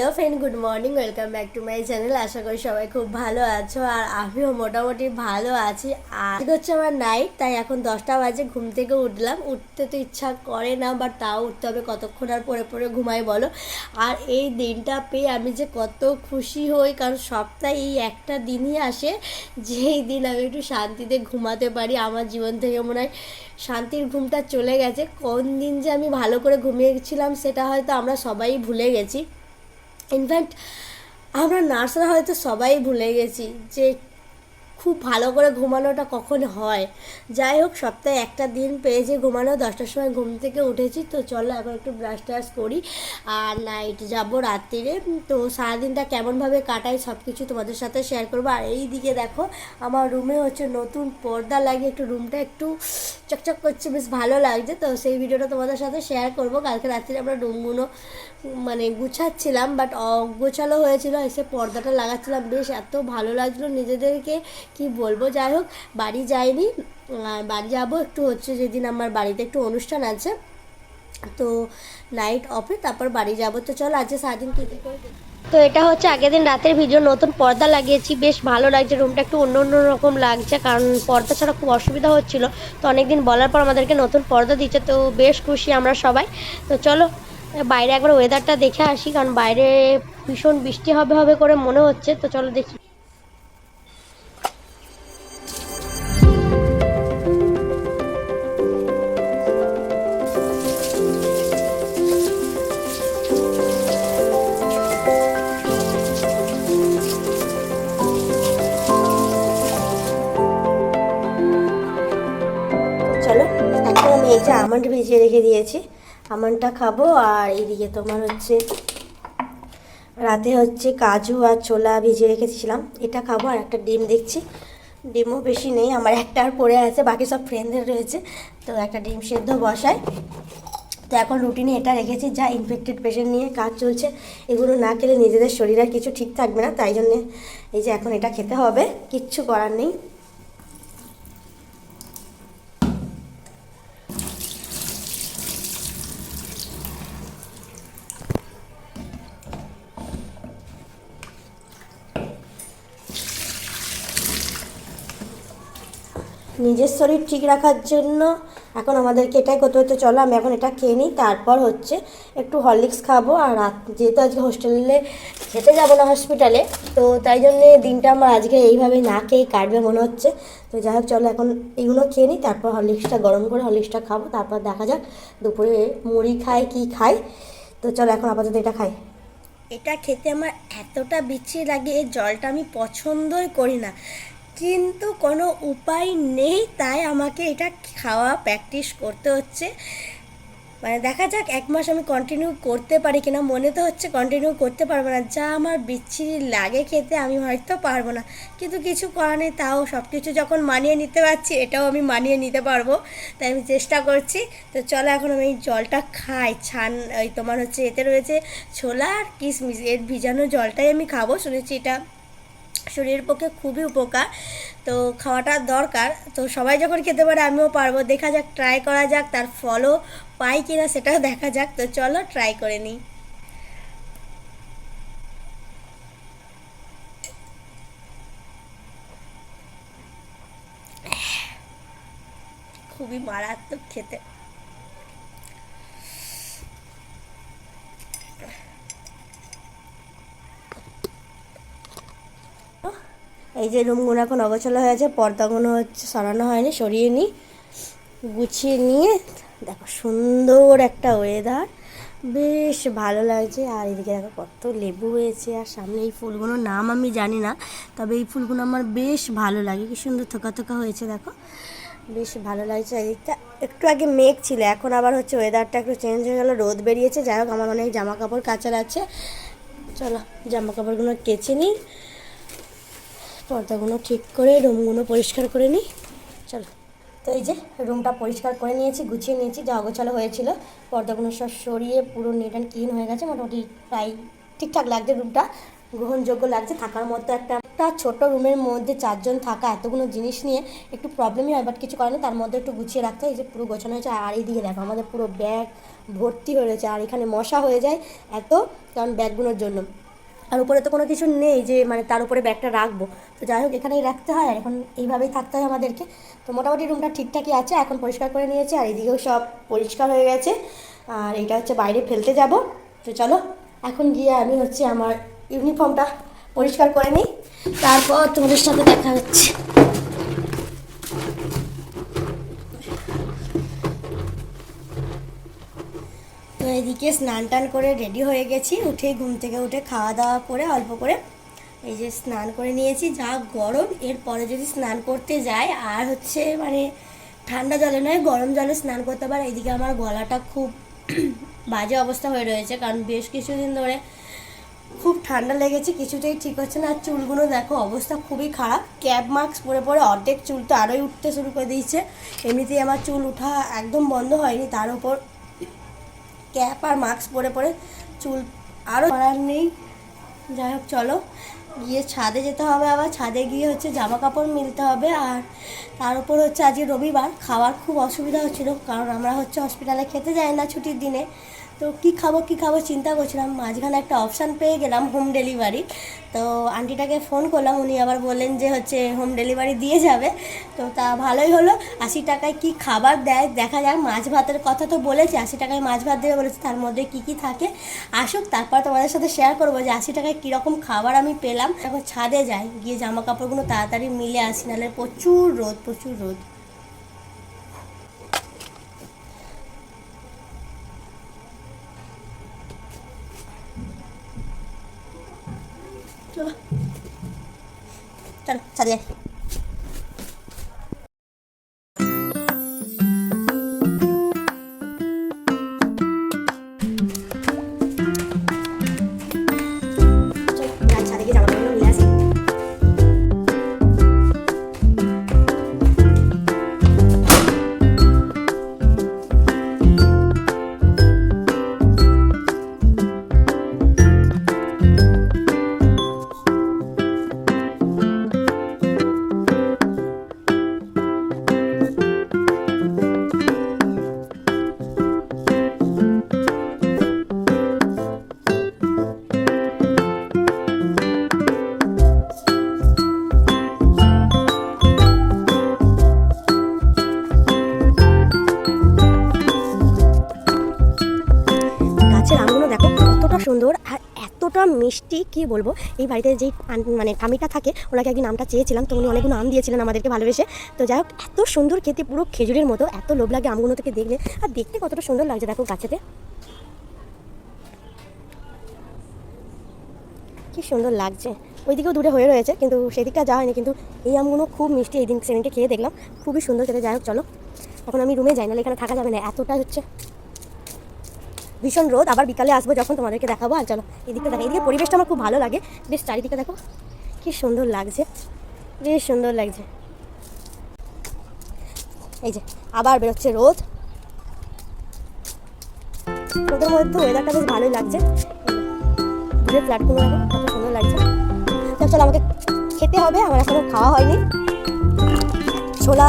Hello friend, good morning, welcome back to my channel. আশা করি সবাই খুব ভালো আছো আর আমিও মোটামুটি ভালো আছি। আর হচ্ছে আমার নাইট, তাই এখন 10টা বাজে, ঘুম থেকে উঠলাম। উঠতে তো ইচ্ছা করে না, বাট তাও উঠতে হবে, কতক্ষণ আর পরে পরে ঘুমাই বলো। আর এই দিনটা পেয়ে আমি যে কত খুশি হই, কারণ সপ্তাহে এই একটা দিনই আসে যেই দিন আমি একটু শান্তিতে ঘুমাতে পারি। আমার জীবন থেকে মনে হয় শান্তির ঘুমটা চলে গেছে। কোন দিন যে আমি ভালো করে ঘুমিয়েছিলাম সেটা হয়তো আমরা সবাই ভুলে গেছি। ইনফ্যাক্ট আমরা নার্সরা হয়তো সবাই ভুলে গেছি যে খুব ভালো করে ঘুমানোটা কখন হয়। যাই হোক, সপ্তাহে একটা দিন পেয়েছি ঘুমানো। 10টার সময় ঘুম থেকে উঠেছি, তো চলো এখন একটু ব্রাশ টাশ করি আর নাইট যাব রাত্রিরে। তো সারাদিনটা কেমনভাবে কাটাই সব কিছু তোমাদের সাথে শেয়ার করবো। আর এই দিকে দেখো, আমার রুমে হচ্ছে নতুন পর্দা লাগিয়ে একটু রুমটা একটু চকচক করছে, বেশ ভালো লাগছে। তো সেই ভিডিওটা তোমাদের সাথে শেয়ার করবো। কালকে রাত্রিরে আমরা রুমগুলো মানে গুছাচ্ছিলাম, বাট অগোছালো হয়েছিল, এসে পর্দাটা লাগাচ্ছিলাম, বেশ এত ভালো লাগছিলো নিজেদেরকে, কি বলবো। যাই হোক, বাড়ি যাইনি, আর বাড়ি যাবো একটু, হচ্ছে যেদিন আমার বাড়িতে একটু অনুষ্ঠান আছে, তো নাইট অফে তারপর বাড়ি যাবো। তো চলো আজকে সারাদিন কী কী করে। তো এটা হচ্ছে আগের দিন রাতের ভিডিও। নতুন পর্দা লাগিয়েছি, বেশ ভালো লাগছে, রুমটা একটু অন্য অন্য রকম লাগছে, কারণ পর্দা ছাড়া খুব অসুবিধা হচ্ছিল। তো অনেকদিন বলার পর আমাদেরকে নতুন পর্দা দিচ্ছে, তো বেশ খুশি আমরা সবাই। তো চলো বাইরে একবার ওয়েদারটা দেখে আসি, কারণ বাইরে ভীষণ বৃষ্টি হবে হবে করে মনে হচ্ছে। তো চলো দেখি। চলো, এখন আমি এই যে আমন্ড ভিজিয়ে রেখে দিয়েছি, আমন্ডটা খাবো। আর এইদিকে তোমার হচ্ছে রাতে হচ্ছে কাজু আর ছোলা ভিজিয়ে রেখেছিলাম, এটা খাবো। আর একটা ডিম দেখছি, ডিমও বেশি নেই, আমার একটা আর পড়ে আছে, বাকি সব ফ্রেন্ডদের রয়েছে। তো একটা ডিম সেদ্ধ বসাই। তো এখন রুটিনে এটা রেখেছি, যা ইনফেক্টেড পেশেন্ট নিয়ে কাজ চলছে, এগুলো না খেলে নিজেদের শরীর আর কিছু ঠিক থাকবে না, তাই জন্যে এই যে এখন এটা খেতে হবে, কিচ্ছু করার নেই। নিজের শরীর ঠিক রাখার জন্য এখন আমাদেরকে এটাই করতে হতে। চলো আমি এখন এটা খেয়ে নিই, তারপর হচ্ছে একটু হরলিক্স খাবো। আর রাত যেহেতু আজকে হোস্টেলে খেতে যাবো না হসপিটালে, তো তাই জন্যে দিনটা আমার আজকে এইভাবে না খেয়েই কাটবে মনে হচ্ছে। তো যাই হোক, চলো এখন এগুলো খেয়ে নিই, তারপর হরলিক্সটা গরম করে হরলিক্সটা খাবো, তারপর দেখা যাক দুপুরে মুড়ি খাই কি খাই। তো চলো এখন আপাতত এটা খাই। এটা খেতে আমার এতটা বিচ্ছিরি লাগে, এই জলটা আমি পছন্দই করি না, কিন্তু কোনো উপায় নেই, তাই আমাকে এটা খাওয়া প্র্যাকটিস করতে হচ্ছে। মানে দেখা যাক 1 মাস আমি কন্টিনিউ করতে পারি কিনা। মনে তো হচ্ছে কন্টিনিউ করতে পারবো না, যা আমার বিচ্ছিরি লাগে খেতে, আমি হয়তো পারবো না, কিন্তু কিছু করার নেই। তাও সব কিছু যখন মানিয়ে নিতে পারছি, এটাও আমি মানিয়ে নিতে পারবো, তাই আমি চেষ্টা করছি। তো চলো এখন আমি এই জলটা খাই। ওই তোমার হচ্ছে এতে রয়েছে ছোলা আর কিশমিশ, এর ভিজানো জলটাই আমি খাবো। শুনেছি এটা শরীরের পক্ষে খুবই উপকার, তো খাওয়াটা দরকার। তো সবাই যখন খেতে পারে আমিও পারবো, দেখা যাক, ট্রাই করা যাক, তার ফলও পাই কিনা সেটাও দেখা যাক। তো চলো ট্রাই করে নিই। খুবই মারাত্মক খেতে। এই যে রুমগুলো এখন অগোছালো হয়ে আছে, পর্দাগুলো হচ্ছে সরানো হয়নি, সরিয়ে নিই, গুছিয়ে নিয়ে। দেখো সুন্দর একটা ওয়েদার, বেশ ভালো লাগছে। আর এদিকে দেখো কত লেবু হয়েছে, আর সামনে এই ফুলগুলোর নাম আমি জানি না, তবে এই ফুলগুলো আমার বেশ ভালো লাগে, কি সুন্দর থোকা থোকা হয়েছে, দেখো বেশ ভালো লাগছে। এদিকটা একটু আগে মেঘ ছিল, এখন আবার হচ্ছে ওয়েদারটা একটু চেঞ্জ হয়ে গেলো, রোদ বেরিয়েছে। যাই হোক, আমার অনেক জামা কাপড় কাচার আছে, চলো জামা কাপড়গুলো কেচে নিই, পর্দাগুলো ঠিক করে রুমগুলো পরিষ্কার করে নিই। চলো, তো এই যে রুমটা পরিষ্কার করে নিয়েছি, গুছিয়ে নিয়েছি, যা অগোছালো হয়েছিল পর্দাগুলো সব সরিয়ে পুরো নিট অ্যান্ড ক্লিন হয়ে গেছে। মোটামুটি প্রায় ঠিকঠাক লাগছে, রুমটা গ্রহণযোগ্য লাগছে, থাকার মতো একটা একটা ছোট রুমের মধ্যে 4জন থাকা এতগুলো জিনিস নিয়ে একটু প্রবলেমই হয়, বাট কিছু কারণে তার মধ্যে একটু গুছিয়ে রাখতে হয়। এই যে পুরো গোছানো হয়েছে, আর এইদিকে দেখো আমাদের পুরো ব্যাগ ভর্তি হয়ে রয়েছে, আর এখানে মশা হয়ে যায় এত, কারণ ব্যাগগুলোর জন্য। আর উপরে তো কোনো কিছু নেই যে মানে তার উপরে ব্যাগটা রাখবো, তো যাই হোক এখানেই রাখতে হয়, আর এখন এইভাবেই থাকতে হয় আমাদেরকে। তো মোটামুটি রুমটা ঠিকঠাকই আছে, এখন পরিষ্কার করে নিয়েছি, আর এদিকেও সব পরিষ্কার হয়ে গেছে, আর এটা হচ্ছে বাইরে ফেলতে যাব। তো চলো এখন গিয়ে আমি হচ্ছে আমার ইউনিফর্মটা পরিষ্কার করে নিই, তারপর তোমাদের সাথে দেখা হচ্ছে। তো এদিকে স্নান টান করে রেডি হয়ে গেছি, উঠে ঘুম থেকে উঠে খাওয়া দাওয়া করে অল্প করে এই যে স্নান করে নিয়েছি। যা গরম, এরপরে যদি স্নান করতে যাই আর হচ্ছে মানে ঠান্ডা জলে নয় গরম জলে স্নান করতে পারে। এদিকে আমার গলাটা খুব বাজে অবস্থা হয়ে রয়েছে, কারণ বেশ কিছুদিন ধরে খুব ঠান্ডা লেগেছে, কিছুতেই ঠিক হচ্ছে না। আর চুলগুলো দেখো অবস্থা খুবই খারাপ, ক্যাপ মাস্ক পরে পরে অর্ধেক চুল তো আরোই উঠতে শুরু করে দিয়েছে। এমনিতেই আমার চুল ওঠা একদম বন্ধ হয়নি, তার উপর ক্যাপ আর মাস্ক পরে পরে চুল আরও করার নেই। যাই হোক চলো গিয়ে ছাদে যেতে হবে, আবার ছাদে গিয়ে হচ্ছে জামা কাপড় মিলতে হবে। আর তার উপর হচ্ছে আজকে রবিবার, খাওয়ার খুব অসুবিধা হচ্ছিলো, কারণ আমরা হচ্ছে হসপিটালে খেতে যাই না ছুটির দিনে। তো কী খাবো চিন্তা করছিলাম, মাঝখানে একটা অপশান পেয়ে গেলাম হোম ডেলিভারি। তো আন্টিটাকে ফোন করলাম, উনি আবার বললেন যে হচ্ছে হোম ডেলিভারি দিয়ে যাবে। তো তা ভালোই হলো, 80 টাকায় কী খাবার দেয় দেখা যাক। মাছ ভাতের কথা তো বলেছে, 80 টাকায় মাছ ভাত দেবে বলেছে, তার মধ্যে কী কী থাকে আসুক, তারপর তোমাদের সাথে শেয়ার করবো যে 80 টাকায় কীরকম খাবার আমি পেলাম। এখন ছাদে যাই, গিয়ে জামা কাপড়গুলো তাড়াতাড়ি মিলে আসি, নাহলে প্রচুর রোদ প্রচুর রোদ। চলো চলো ছাদে যাই। ছাদে গিয়ে জামা কাপড়গুলো নিয়ে আসি। গাছের আমগুলো দেখো কতটা সুন্দর আর এতটা মিষ্টি, কি বলবো। এই বাড়িতে যেই মানে ঠামিটা থাকে, ওনাকে একদিন আমটা চেয়েছিলাম, তো উনি অনেকগুলো আম দিয়েছিলেন আমাদেরকে ভালোবেসে। তো যাই হোক এত সুন্দর খেতে, পুরো খেজুরের মতো, এত লোভ লাগে আমগুলো থেকে দেখলে। আর দেখতে কতটা সুন্দর লাগছে দেখো গাছেতে, কি সুন্দর লাগছে। ওইদিকেও দূরে হয়ে রয়েছে, কিন্তু সেদিকটা যাওয়া হয়নি, কিন্তু এই আমগুলো খুব মিষ্টি। এই দিন সেদিনকে খেয়ে দেখলাম খুবই সুন্দর খেতে। যাই হোক চলো এখন আমি রুমে যাই, নাহলে এখানে থাকা যাবে না, এতটা হচ্ছে ভীষণ রোদ। আবার বিকালে আসবো যখন তোমাদেরকে দেখাবো। আর চলো এদিকে দেখো, এদিকে পরিবেশটা আমার খুব ভালো লাগে, বেশ চারিদিকে দেখো কি সুন্দর লাগছে, বেশ সুন্দর লাগছে। এই যে আবার বেরোচ্ছে রোদ, রোদের মধ্যে ওয়েদারটা বেশ ভালোই লাগছে। দূরে ফ্ল্যাটগুলো দেখো কত সুন্দর লাগছে। তো চলো আমাকে খেতে হবে, আমার এখনো খাওয়া হয়নি। ছোলা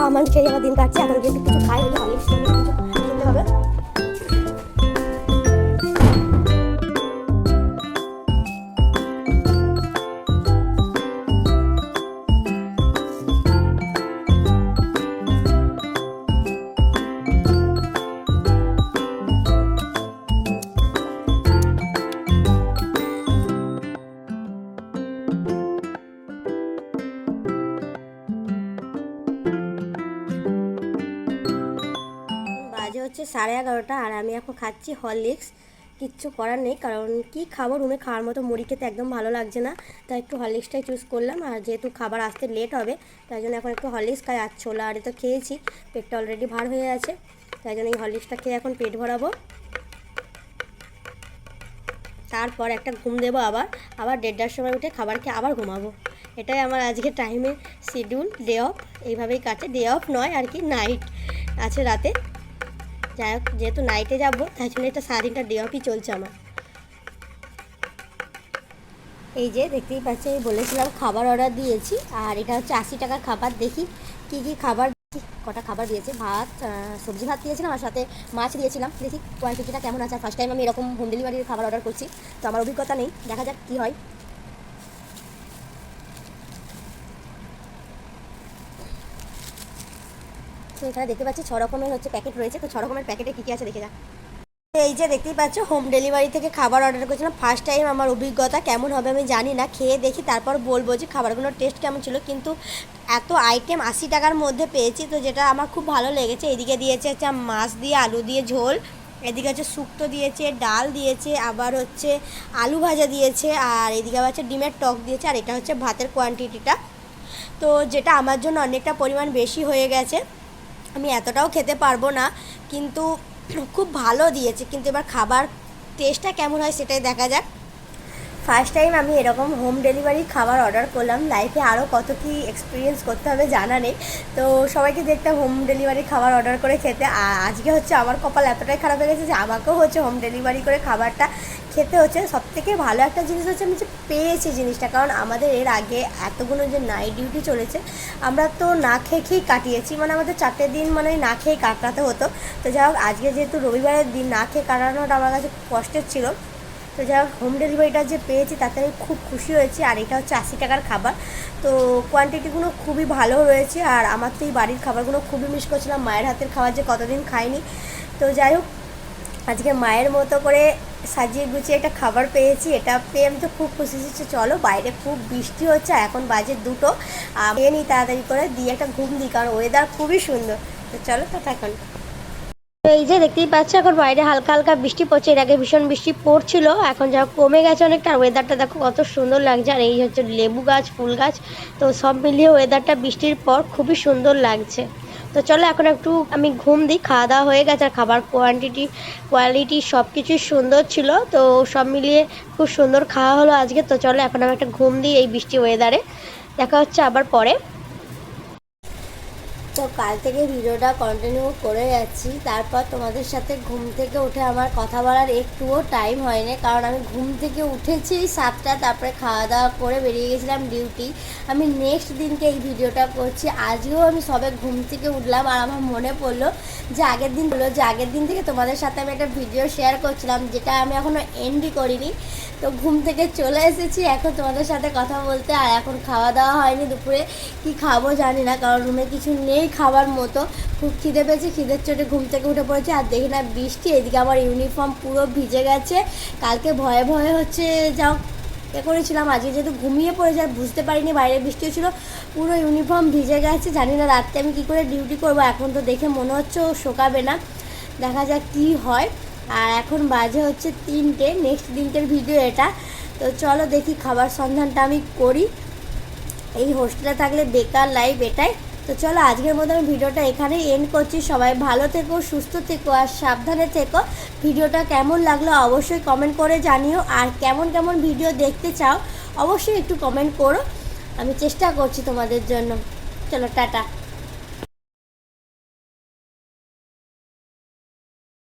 আমার খেয়ে আমার দিন কাটছে, এখন গিয়ে কিছু খাই, হলে হরলিক্স কিছু খেতে হবে। বাজে হচ্ছে 11:30, আর আমি এখন খাচ্ছি হরলিক্স। কিচ্ছু করার নেই, কারণ কি খাবো, রুমে খাওয়ার মতো মুড়ি খেতে একদম ভালো লাগছে না, তাই একটু হরলিক্সটাই চুজ করলাম। আর যেহেতু খাবার আসতে লেট হবে, তাই জন্য এখন একটু হরলিক্স খাই। আর ছোলা আরে তো খেয়েছি, পেটটা অলরেডি ভার হয়ে আছে, তাই জন্য এই হরলিক্সটা খেয়ে এখন পেট ভরাবো। তারপর একটা ঘুম দেবো, আবার 1:30টার সময় উঠে খাবার খেয়ে আবার ঘুমাবো। এটাই আমার আজকে টাইমের শিডিউল। ডে অফ এইভাবেই কাটে, ডে অফ নয় আর কি, নাইট আছে রাতে। যাই হোক যেহেতু নাইটে যাবো, তাই জন্য এটা সারাদিনটা ডে অফই চলছে আমার। এই যে দেখতেই পাচ্ছি, আমি বলেছিলাম খাবার অর্ডার দিয়েছি, আর এটা হচ্ছে 80 টাকার খাবার। দেখি কি কি খাবার, কটা খাবার দিয়েছে। ভাত, সবজি ভাত দিয়েছিলাম, আর সাথে মাছ দিয়েছিলাম। দেখি কোয়ান্টিটিটা কেমন আছে। ফার্স্ট টাইম আমি এরকম হোম ডেলিভারির খাবার অর্ডার করছি, তো আমার অভিজ্ঞতা নেই, দেখা যাক কী হয়। তো এখানে দেখতে পাচ্ছি 6 রকমের হচ্ছে প্যাকেট রয়েছে, তো 6 রকমের প্যাকেটে কী কী আছে দেখে যাক। এই যে দেখতেই পাচ্ছ, হোম ডেলিভারি থেকে খাবার অর্ডার করেছিলাম। ফার্স্ট টাইম, আমার অভিজ্ঞতা কেমন হবে আমি জানি না, খেয়ে দেখি তারপর বলবো যে খাবারগুলোর টেস্ট কেমন ছিল। কিন্তু এত আইটেম 80 টাকার মধ্যে পেয়েছি, তো যেটা আমার খুব ভালো লেগেছে। এদিকে দিয়েছে হচ্ছে মাছ দিয়ে আলু দিয়ে ঝোল, এদিকে হচ্ছে শুক্তো দিয়েছে, ডাল দিয়েছে, আবার হচ্ছে আলু ভাজা দিয়েছে, আর এদিকে আবার হচ্ছে ডিমের টক দিয়েছে, আর এটা হচ্ছে ভাতের কোয়ান্টিটিটা। তো যেটা আমার জন্য অনেকটা পরিমাণ বেশি হয়ে গেছে, আমি এতটাও খেতে পারবো না, কিন্তু খুব ভালো দিয়েছে। কিন্তু এবার খাবার টেস্টটা কেমন হয় সেটাই দেখা যাক। ফার্স্ট টাইম আমি এরকম হোম ডেলিভারি খাবার অর্ডার করলাম। লাইফে আরও কত কী এক্সপিরিয়েন্স করতে হবে জানা নেই, তো সবাইকে দেখতাম হোম ডেলিভারি খাবার অর্ডার করে খেতে। আর আজকে হচ্ছে আমার কপাল এতটাই খারাপ হয়ে গেছে যে আমাকেও হচ্ছে হোম ডেলিভারি করে খাবারটা খেতে হচ্ছে। সবথেকে ভালো একটা জিনিস হচ্ছে আমি যে পেয়েছি জিনিসটা, কারণ আমাদের এর আগে এতগুলো যে নাইট ডিউটি চলেছে, আমরা তো না খেয়েই কাটিয়েছি, মানে আমাদের 4টে দিন মানে না খেয়ে কাটাতে হতো। তো যাই হোক, আজকে যেহেতু রবিবারের দিন, না খেয়ে কাটানোটা আমার কাছে কষ্টের ছিল। তো যাই হোক, হোম ডেলিভারিটা যে পেয়েছি তাতে আমি খুব খুশি হয়েছি। আর এটা হচ্ছে 80 টাকার খাবার, তো কোয়ান্টিটিগুলো খুবই ভালো রয়েছে। আর আমার তো এই বাড়ির খাবারগুলো খুবই মিস করছিলাম, মায়ের হাতের খাবার যে কতদিন খাইনি। তো যাই হোক, আজকে মায়ের মতো করে সাজিয়ে গুছিয়ে একটা খাবার পেয়েছি, এটা পেয়ে আমি তো খুব খুশি হচ্ছে। চলো, বাইরে খুব বৃষ্টি হচ্ছে, এখন বাজে 2টো, খেয়ে নিই তাড়াতাড়ি করে, দিয়ে একটা ঘুম দিই, কারণ ওয়েদার খুবই সুন্দর। তো চলো তো এখন। এই যে দেখতেই পাচ্ছ, এখন বাইরে হালকা হালকা বৃষ্টি পড়ছে। এর আগে ভীষণ বৃষ্টি পড়ছিল, এখন যা কমে গেছে অনেকটা। আর ওয়েদারটা দেখো কত সুন্দর লাগছে। আর এই হচ্ছে লেবু গাছ, ফুল গাছ, তো সব মিলিয়ে ওয়েদারটা বৃষ্টির পর খুবই সুন্দর লাগছে। তো চলো এখন একটু আমি ঘুম দিই। খাওয়া দাওয়া হয়ে গেছে, আর খাবার কোয়ালিটি সব কিছুই সুন্দর ছিল, তো সব মিলিয়ে খুব সুন্দর খাওয়া হলো আজকে। তো চলো এখন আমি একটা ঘুম দিই এই বৃষ্টি ওয়েদারে। দেখা হচ্ছে আবার পরে। তো কাল থেকে ভিডিওটা কন্টিনিউ করে যাচ্ছি, তারপর তোমাদের সাথে ঘুম থেকে উঠে আমার কথা বলার একটুও টাইম হয়নি, কারণ আমি ঘুম থেকে উঠেছি 7টা, তারপরে খাওয়া দাওয়া করে বেরিয়ে গেছিলাম ডিউটি। আমি নেক্সট দিনকে এই ভিডিওটা করছি। আজকেও আমি সবে ঘুম থেকে উঠলাম, আর আমার মনে পড়লো যে আগের দিন থেকে তোমাদের সাথে আমি একটা ভিডিও শেয়ার করছিলাম, যেটা আমি এখনও এন্ডই করিনি। তো ঘুম থেকে চলে এসেছি এখন তোমাদের সাথে কথা বলতে। আর এখন খাওয়া দাওয়া হয়নি, দুপুরে কি খাবো জানি না, কারণ রুমে কিছু নেই খাবার মতো। খুব খিদে পেয়েছে, খিদের চোটে ঘুম থেকে উঠে পড়েছে। আর দেখি না বৃষ্টি, এদিকে আমার ইউনিফর্ম পুরো ভিজে গেছে। কালকে ভয়ে ভয়ে হচ্ছে যাও করেছিলাম, আজকে যেহেতু ঘুমিয়ে পড়ে যায় বুঝতে পারিনি বাইরে বৃষ্টি ছিল, পুরো ইউনিফর্ম ভিজে গেছে। জানি না রাত্রে আমি কী করে ডিউটি করবো, এখন তো দেখে মনে হচ্ছে ও শোকাবে না, দেখা যাক কী হয়। আর এখন বাজে হচ্ছে 3টে, নেক্সট দিনকের ভিডিও এটা। তো চলো দেখি, খাবার সন্ধানটা আমি করি। এই হোস্টেলে থাকলে বেকার লাইফ এটাই। তো চলো আজকের মতো আমি ভিডিওটা এখানেই এন্ড করছি। সবাই ভালো থেকো, সুস্থ থেকো, আর সাবধানে থেকো। ভিডিওটা কেমন লাগলো অবশ্যই কমেন্ট করে জানিও, আর কেমন কেমন ভিডিও দেখতে চাও অবশ্যই একটু কমেন্ট করো, আমি চেষ্টা করছি তোমাদের জন্য। চলো টাটা।